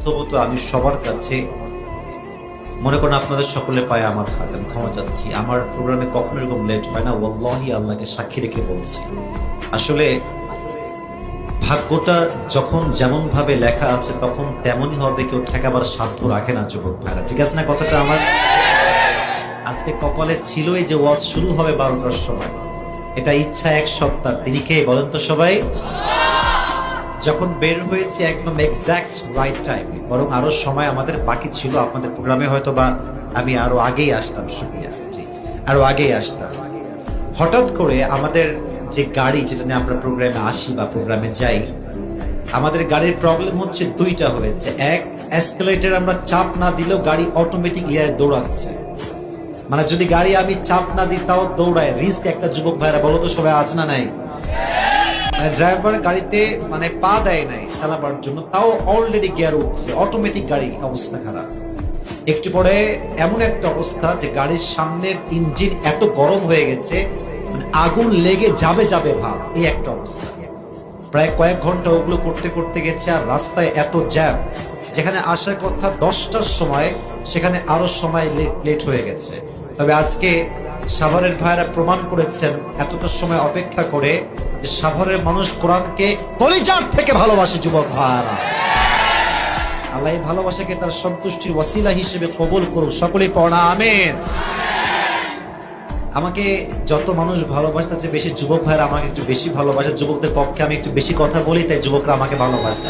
প্রথমত আমি সবার কাছে মনে করেন আপনাদের সকলে পায়ে আমার হাত, আমি ক্ষমা চাচ্ছি। আমার প্রোগ্রামে কখনো এরকম লেট হয় না, ওয়াল্লাহি আল্লাহকে সাক্ষী রেখে বলছি। আসলে ভাগ্যটা যখন যেমন ভাবে লেখা আছে তখন তেমনই হবে, কেউ ঠেকাবার সাধ্য রাখে না যুবক ভাইরা, ঠিক আছে না কথাটা আমার? আজকে কপালে ছিলই যে ওয়াজ শুরু হবে 12টার সময়, এটা ইচ্ছা এক সপ্তাহ। তিনি কে বলেন তো সবাই? যখন বের হয়েছে একদম এক্সাক্ট রাইট টাইম, বরং আরো সময় আমাদের বাকি ছিল আপনাদের প্রোগ্রামে, হয়তো বা আমি আরো আগেই আসতাম। শুক্রিয়া, জি, আরো আগেই আসতাম। হঠাৎ করে আমাদের যে গাড়ি, যেটা নিয়ে আমরা প্রোগ্রামে আসি বা প্রোগ্রামে যাই, আমাদের গাড়ির প্রবলেম হচ্ছে দুইটা হয়েছে। এক, এসকেলেটর আমরা চাপ না দিলেও গাড়ি অটোমেটিক এয়ার দৌড়াচ্ছে, মানে যদি গাড়ি আমি চাপ না দিই তাও দৌড়ায়। রিস্ক একটা যুবক ভাইরা, বলো তো সবাই আজ না নাই? ড্রাইভার গাড়িতে মানে পা দেয় নাই চালাবার জন্য, তাও অলরেডি গিয়ার উঠছে, অটোমেটিক গাড়ি, অবস্থা খারাপ। একটু পরে এমন একটা অবস্থা যে গাড়ির সামনের ইঞ্জিন এত গরম হয়ে গেছে, মানে আগুন লেগে যাবে যাবে ভাব, এই একটা অবস্থা। প্রায় কয়েক ঘন্টা ওগুলো করতে করতে গেছে, আর রাস্তায় এত জ্যাম, যেখানে আসার কথা 10টার সময় সেখানে আরো সময় লেট হয়ে গেছে। তবে আজকে সাভারের ভাইরা প্রমাণ করেছেন এতটা সময় অপেক্ষা করে যে সাভারের মানুষ কোরআনকে কলিজার থেকে ভালোবাসে। যুবক ভাইরা, আল্লাহ এই ভালোবাসাকে তার সন্তুষ্টির ওয়াসিলা হিসেবে কবুল করুক। সকলেই পড়া আমিন। আমাকে যত মানুষ ভালোবাসে তার চেয়ে বেশি যুবক ভাইরা আমাকে একটু বেশি ভালোবাসে। যুবকদের পক্ষে আমি একটু বেশি কথা বলি, তাই যুবকরা আমাকে ভালোবাসে।